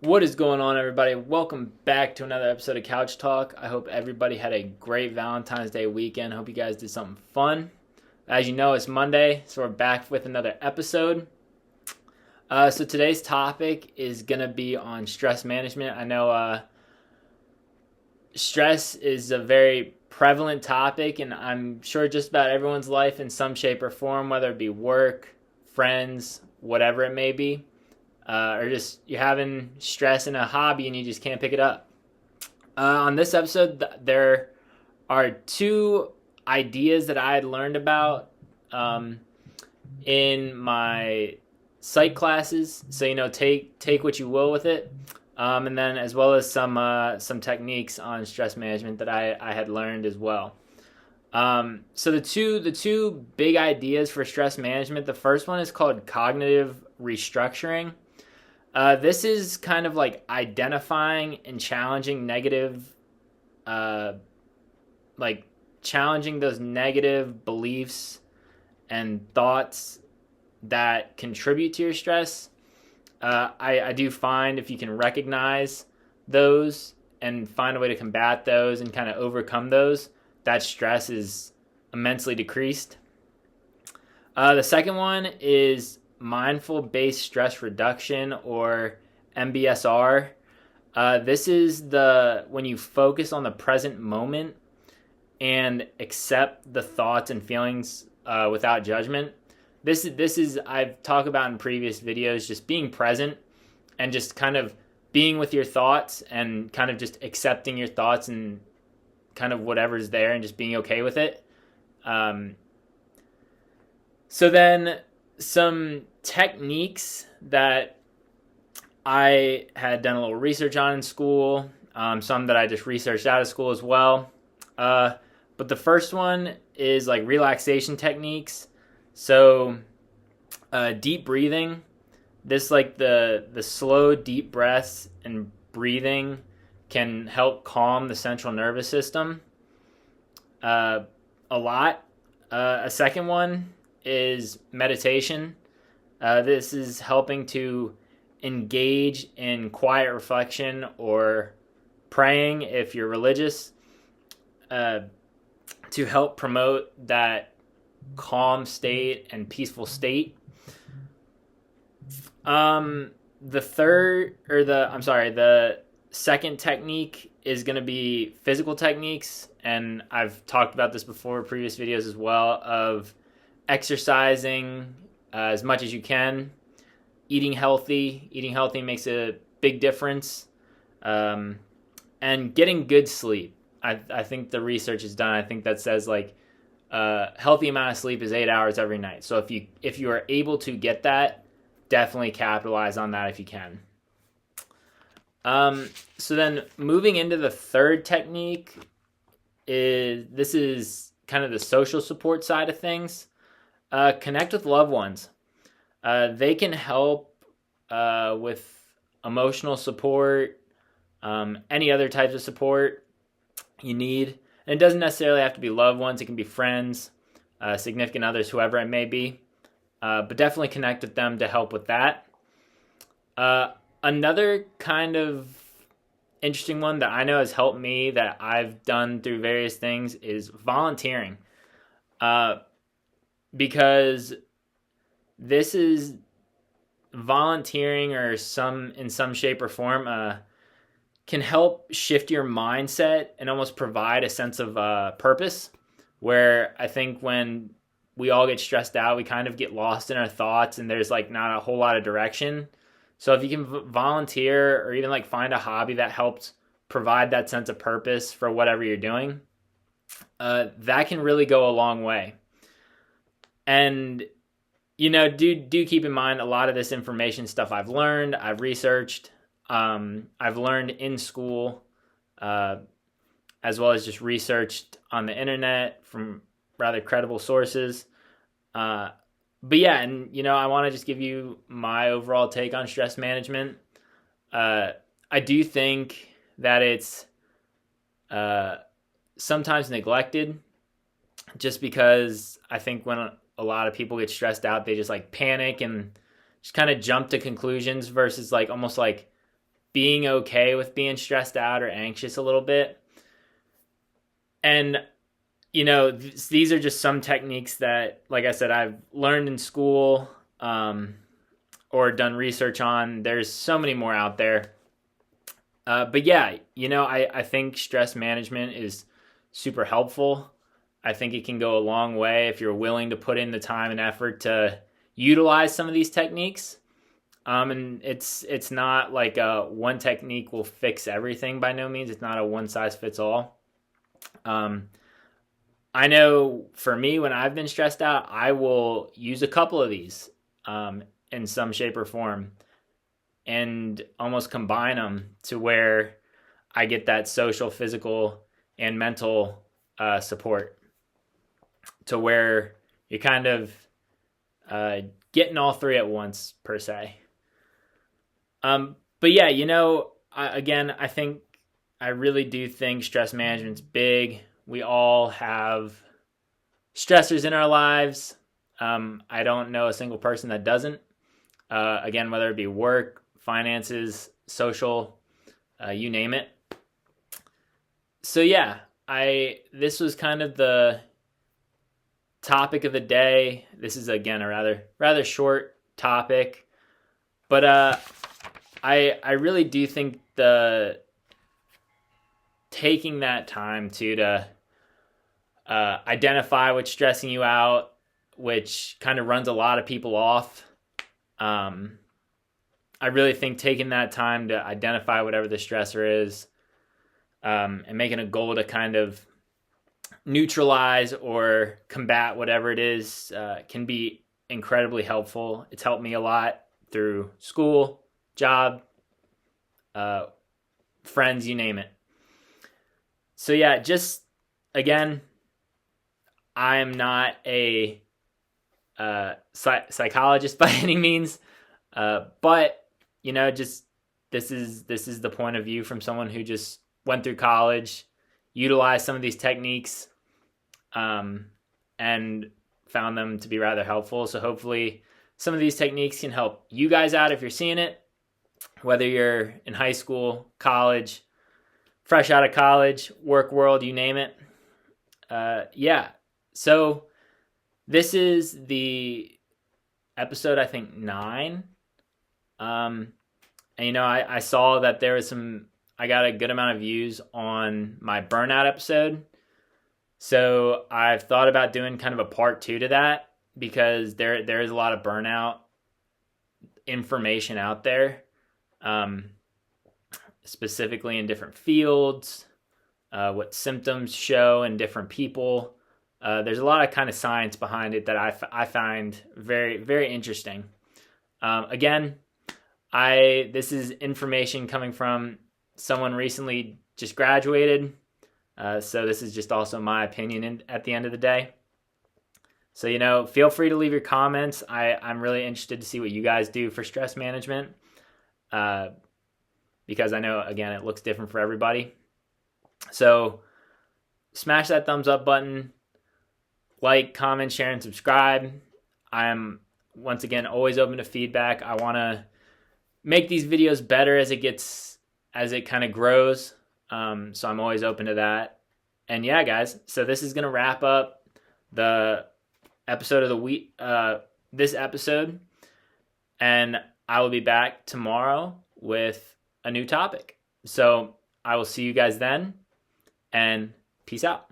What is going on, everybody? Welcome back to another episode of Couch Talk. I hope everybody had a great Valentine's Day weekend. Hope you guys did something fun. As you know, it's Monday, so we're back with another episode. So today's topic is going to be on stress management. I know stress is a very prevalent topic, and I'm sure just about everyone's life in some shape or form, whether it be work, friends, whatever it may be. Or just you're having stress in a hobby and you just can't pick it up. On this episode, there are two ideas that I had learned about in my psych classes. So take what you will with it, and then as well as some techniques on stress management that I had learned as well. So the two big ideas for stress management. The first one is called cognitive restructuring. This is kind of like identifying and challenging challenging those negative beliefs and thoughts that contribute to your stress. I do find if you can recognize those and find a way to combat those and kind of overcome those, that stress is immensely decreased. The second one is mindful-based stress reduction, or MBSR. This is when you focus on the present moment and accept the thoughts and feelings without judgment. This is I've talked about in previous videos, just being present and just kind of being with your thoughts and kind of just accepting your thoughts and kind of whatever's there and just being okay with it. So then some techniques that I had done a little research on in school, some that I just researched out of school as well. But the first one is like relaxation techniques. So deep breathing. This like the slow deep breaths and breathing can help calm the central nervous system a lot. A second one is meditation. This is helping to engage in quiet reflection or praying if you're religious, to help promote that calm state and peaceful state. The second technique is going to be physical techniques, and I've talked about this before in previous videos as well, of exercising as much as you can, eating healthy makes a big difference, and getting good sleep. I think the research is done. I think that says like healthy amount of sleep is 8 hours every night. So if you are able to get that, definitely capitalize on that if you can. So then moving into the third technique is kind of the social support side of things. Connect with loved ones. They can help with emotional support, any other types of support you need. And it doesn't necessarily have to be loved ones. It can be friends, significant others, whoever it may be. But definitely connect with them to help with that. Another kind of interesting one that I know has helped me, that I've done through various things, is volunteering. Because this is volunteering, or in some shape or form, can help shift your mindset and almost provide a sense of purpose, where I think when we all get stressed out, we kind of get lost in our thoughts and there's like not a whole lot of direction. So if you can volunteer or even like find a hobby that helps provide that sense of purpose for whatever you're doing, that can really go a long way. And, do keep in mind, a lot of this information stuff I've learned, I've researched, I've learned in school, as well as just researched on the internet from rather credible sources. But yeah, and I want to just give you my overall take on stress management. I do think that it's sometimes neglected, just because I think when a lot of people get stressed out, they just like panic and just kind of jump to conclusions versus like almost like being okay with being stressed out or anxious a little bit. And, these are just some techniques that, like I said, I've learned in school or done research on. There's so many more out there. But yeah, I think stress management is super helpful. I think it can go a long way if you're willing to put in the time and effort to utilize some of these techniques. And it's not like one technique will fix everything by no means. It's not a one size fits all. I know for me, when I've been stressed out, I will use a couple of these in some shape or form and almost combine them to where I get that social, physical, and mental support, to where you're kind of getting all three at once, per se. But yeah, I think I really do think stress management's big. We all have stressors in our lives. I don't know a single person that doesn't. Again, whether it be work, finances, social, you name it. So yeah, this was kind of the topic of the day. This is again a rather short topic, but I really do think taking that time to identify what's stressing you out, which kind of runs a lot of people off. I really think taking that time to identify whatever the stressor is, and making a goal to kind of neutralize or combat whatever it is can be incredibly helpful. It's helped me a lot through school, job, friends, you name it. So yeah, just again, I am not a psychologist by any means, but just this is the point of view from someone who just went through college, utilized some of these techniques, and found them to be rather helpful. So hopefully some of these techniques can help you guys out if you're seeing it, whether you're in high school, college, fresh out of college, work world, you name it. Yeah. So this is the episode, I think 9. And I saw that there was I got a good amount of views on my burnout episode. So I've thought about doing kind of a part 2 to that, because there is a lot of burnout information out there, specifically in different fields, what symptoms show in different people. There's a lot of kind of science behind it that I find very, very interesting. Again, this is information coming from someone recently just graduated. So this is just also my opinion at the end of the day. So, feel free to leave your comments. I'm really interested to see what you guys do for stress management, because I know, again, it looks different for everybody. So smash that thumbs up button, like, comment, share, and subscribe. I'm, once again, always open to feedback. I want to make these videos better as it kind of grows. So I'm always open to that. And yeah, guys, so this is going to wrap up the episode of the week, this episode, and I will be back tomorrow with a new topic. So I will see you guys then, and peace out.